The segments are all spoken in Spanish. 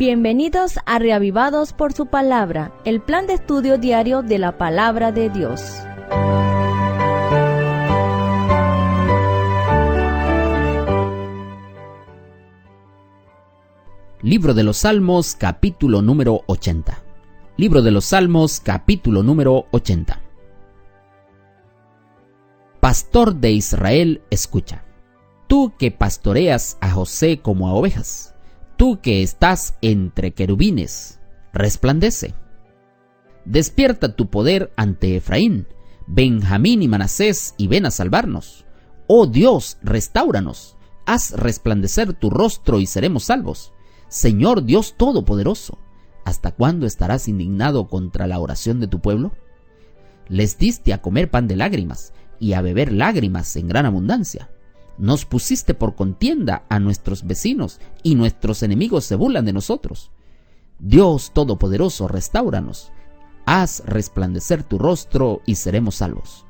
Bienvenidos a Reavivados por su Palabra, el plan de estudio diario de la Palabra de Dios. Libro de los Salmos, capítulo número 80. Libro de los Salmos, capítulo número 80. Pastor de Israel, escucha. Tú que pastoreas a José como a ovejas, tú que estás entre querubines, resplandece. Despierta tu poder ante Efraín, Benjamín y Manasés, y ven a salvarnos. Oh Dios, restáuranos, haz resplandecer tu rostro y seremos salvos. Señor Dios Todopoderoso, ¿hasta cuándo estarás indignado contra la oración de tu pueblo? Les diste a comer pan de lágrimas y a beber lágrimas en gran abundancia. Nos pusiste por contienda a nuestros vecinos y nuestros enemigos se burlan de nosotros. Dios Todopoderoso, restáuranos, haz resplandecer tu rostro y seremos salvos.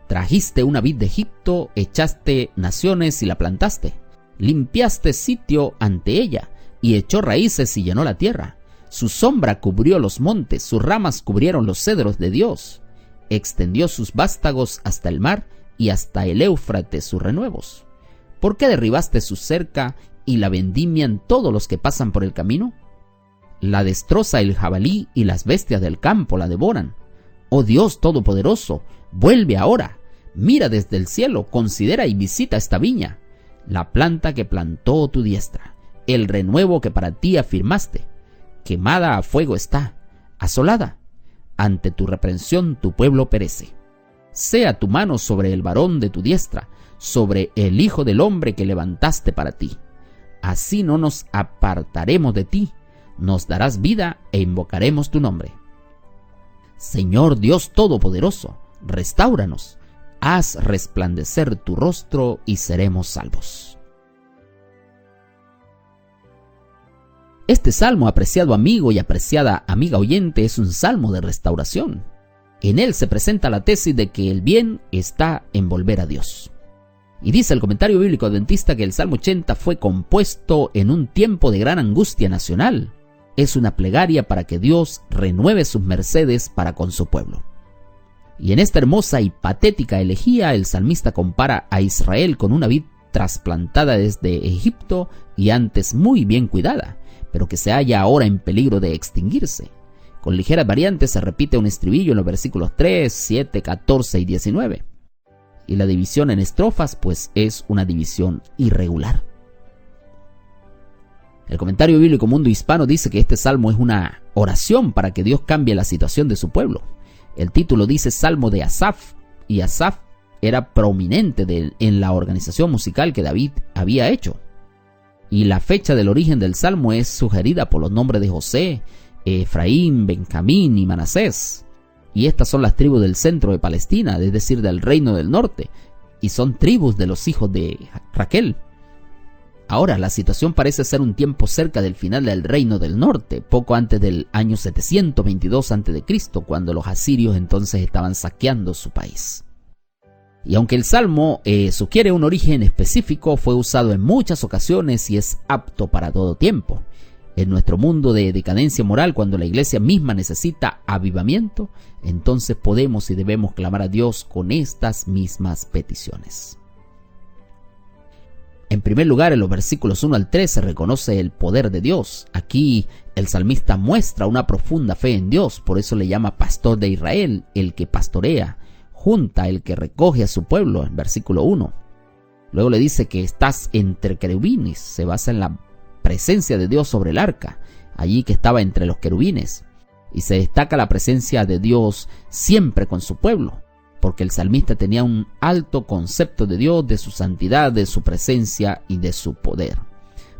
Trajiste una vid de Egipto, echaste naciones y la plantaste. Limpiaste sitio ante ella, y echó raíces y llenó la tierra. Su sombra cubrió los montes, sus ramas cubrieron los cedros de Dios. Extendió sus vástagos hasta el mar, y hasta el Éufrates sus renuevos. ¿Por qué derribaste su cerca, y la vendimian todos los que pasan por el camino? La destroza el jabalí, y las bestias del campo la devoran. Oh Dios Todopoderoso, vuelve ahora, mira desde el cielo, considera y visita esta viña, la planta que plantó tu diestra, el renuevo que para ti afirmaste. Quemada a fuego está, asolada. Ante tu reprensión tu pueblo perece. Sea tu mano sobre el varón de tu diestra, sobre el hijo del hombre que levantaste para ti. Así no nos apartaremos de ti, nos darás vida e invocaremos tu nombre. Señor Dios Todopoderoso, restáuranos, haz resplandecer tu rostro y seremos salvos. Este salmo, apreciado amigo y apreciada amiga oyente, es un salmo de restauración. En él se presenta la tesis de que el bien está en volver a Dios. Y dice el comentario bíblico adventista que el Salmo 80 fue compuesto en un tiempo de gran angustia nacional. Es una plegaria para que Dios renueve sus mercedes para con su pueblo. Y en esta hermosa y patética elegía, el salmista compara a Israel con una vid trasplantada desde Egipto y antes muy bien cuidada, pero que se halla ahora en peligro de extinguirse. Con ligeras variantes se repite un estribillo en los versículos 3, 7, 14 y 19. Y la división en estrofas, pues, es una división irregular. El comentario bíblico Mundo Hispano dice que este salmo es una oración para que Dios cambie la situación de su pueblo. El título dice Salmo de Asaf, y Asaf era prominente en la organización musical que David había hecho. Y la fecha del origen del salmo es sugerida por los nombres de José, Efraín, Benjamín y Manasés. Y estas son las tribus del centro de Palestina, es decir, del reino del norte, y son tribus de los hijos de Raquel. Ahora, la situación parece ser un tiempo cerca del final del reino del norte, poco antes del año 722 a.C., cuando los asirios entonces estaban saqueando su país. Y aunque el salmo sugiere un origen específico, fue usado en muchas ocasiones y es apto para todo tiempo. En nuestro mundo de decadencia moral, cuando la iglesia misma necesita avivamiento, entonces podemos y debemos clamar a Dios con estas mismas peticiones. En primer lugar, en los versículos 1 al 3 se reconoce el poder de Dios. Aquí el salmista muestra una profunda fe en Dios, por eso le llama pastor de Israel, el que pastorea, junta, el que recoge a su pueblo, en versículo 1. Luego le dice que estás entre querubines, se basa en la presencia de Dios sobre el arca, allí que estaba entre los querubines, y se destaca la presencia de Dios siempre con su pueblo, porque el salmista tenía un alto concepto de Dios, de su santidad, de su presencia y de su poder.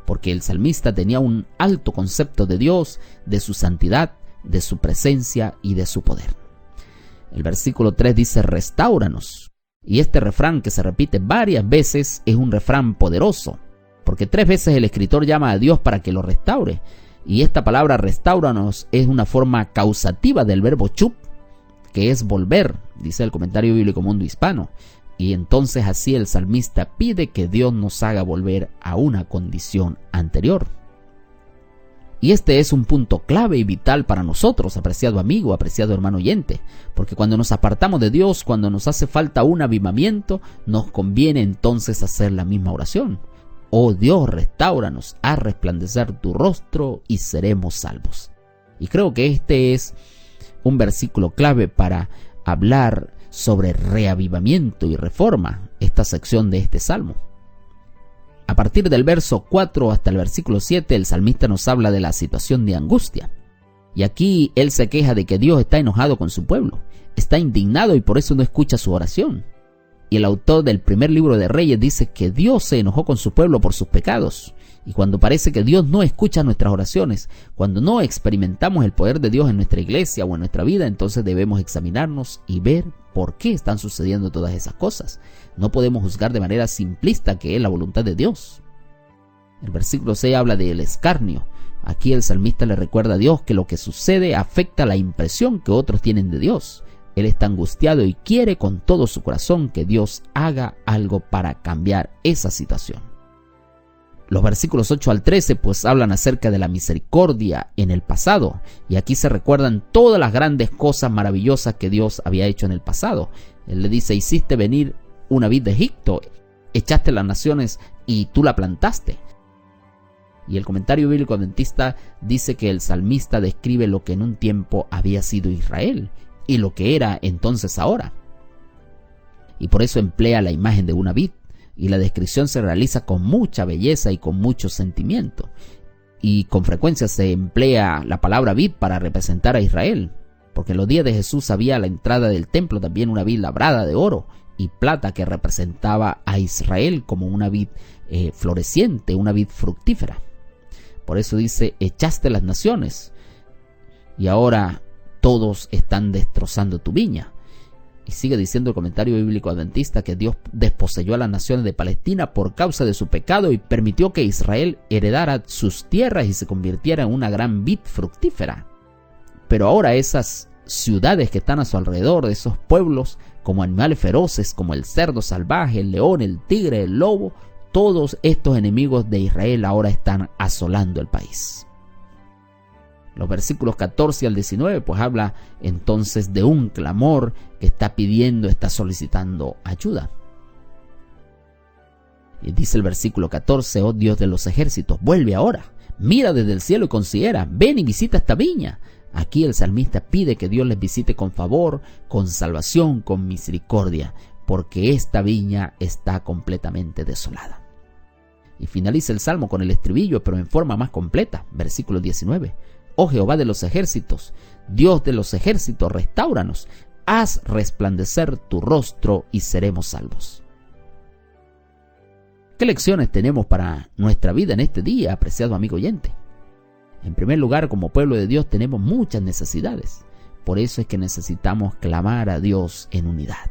Porque el salmista tenía un alto concepto de Dios, de su santidad, de su presencia y de su poder. El versículo 3 dice, restáuranos. Y este refrán, que se repite varias veces, es un refrán poderoso, porque 3 veces el escritor llama a Dios para que lo restaure. Y esta palabra restáuranos es una forma causativa del verbo chup, que es volver, dice el comentario bíblico Mundo Hispano. Y entonces así el salmista pide que Dios nos haga volver a una condición anterior. Y este es un punto clave y vital para nosotros, apreciado amigo, apreciado hermano oyente, porque cuando nos apartamos de Dios, cuando nos hace falta un avivamiento, nos conviene entonces hacer la misma oración. Oh Dios, restáuranos, haz resplandecer tu rostro y seremos salvos. Y creo que este es un versículo clave para hablar sobre reavivamiento y reforma, esta sección de este salmo. A partir del verso 4 hasta el versículo 7, el salmista nos habla de la situación de angustia. Y aquí él se queja de que Dios está enojado con su pueblo, está indignado y por eso no escucha su oración. Y el autor del primer libro de Reyes dice que Dios se enojó con su pueblo por sus pecados. Y cuando parece que Dios no escucha nuestras oraciones, cuando no experimentamos el poder de Dios en nuestra iglesia o en nuestra vida, entonces debemos examinarnos y ver por qué están sucediendo todas esas cosas. No podemos juzgar de manera simplista que es la voluntad de Dios. El versículo 6 habla del escarnio. Aquí el salmista le recuerda a Dios que lo que sucede afecta la impresión que otros tienen de Dios. Él está angustiado y quiere con todo su corazón que Dios haga algo para cambiar esa situación. Los versículos 8 al 13 pues hablan acerca de la misericordia en el pasado, y aquí se recuerdan todas las grandes cosas maravillosas que Dios había hecho en el pasado. Él le dice: hiciste venir una vid de Egipto, echaste las naciones y tú la plantaste. Y el comentario bíblico adventista dice que el salmista describe lo que en un tiempo había sido Israel y lo que era entonces ahora. Y por eso emplea la imagen de una vid. Y la descripción se realiza con mucha belleza y con mucho sentimiento. Y con frecuencia se emplea la palabra vid para representar a Israel, porque en los días de Jesús había a la entrada del templo también una vid labrada de oro y plata que representaba a Israel como una vid floreciente, una vid fructífera. Por eso dice: echaste las naciones y ahora todos están destrozando tu viña. Y sigue diciendo el comentario bíblico adventista que Dios desposeyó a las naciones de Palestina por causa de su pecado y permitió que Israel heredara sus tierras y se convirtiera en una gran vid fructífera. Pero ahora esas ciudades que están a su alrededor, esos pueblos como animales feroces como el cerdo salvaje, el león, el tigre, el lobo, todos estos enemigos de Israel ahora están asolando el país. Los versículos 14 al 19 pues habla entonces de un clamor que está pidiendo, está solicitando ayuda. Y dice el versículo 14: oh Dios de los ejércitos, vuelve ahora, mira desde el cielo y considera, ven y visita esta viña. Aquí el salmista pide que Dios les visite con favor, con salvación, con misericordia, porque esta viña está completamente desolada. Y finaliza el salmo con el estribillo, pero en forma más completa, versículo 19. Oh Jehová de los ejércitos, Dios de los ejércitos, restáuranos, haz resplandecer tu rostro y seremos salvos. ¿Qué lecciones tenemos para nuestra vida en este día, apreciado amigo oyente? En primer lugar, como pueblo de Dios tenemos muchas necesidades. Por eso es que necesitamos clamar a Dios en unidad.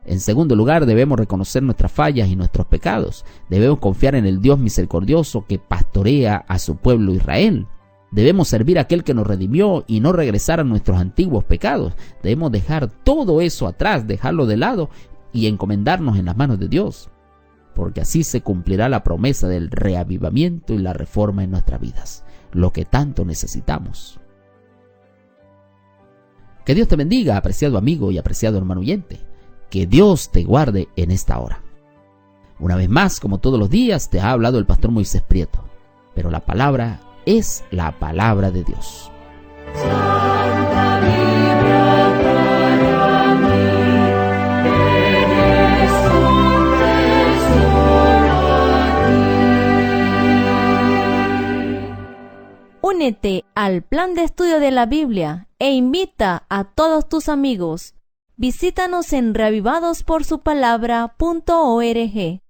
En segundo lugar, debemos reconocer nuestras fallas y nuestros pecados. Debemos confiar en el Dios misericordioso que pastorea a su pueblo Israel. Debemos servir a aquel que nos redimió y no regresar a nuestros antiguos pecados. Debemos dejar todo eso atrás, dejarlo de lado y encomendarnos en las manos de Dios, porque así se cumplirá la promesa del reavivamiento y la reforma en nuestras vidas, lo que tanto necesitamos. Que Dios te bendiga, apreciado amigo y apreciado hermano oyente. Que Dios te guarde en esta hora. Una vez más, como todos los días, te ha hablado el pastor Moisés Prieto, pero la palabra es la palabra de Dios. Santa Biblia para mí, eres un tesoro aquí. Únete al plan de estudio de la Biblia e invita a todos tus amigos. Visítanos en reavivadosporsupalabra.org.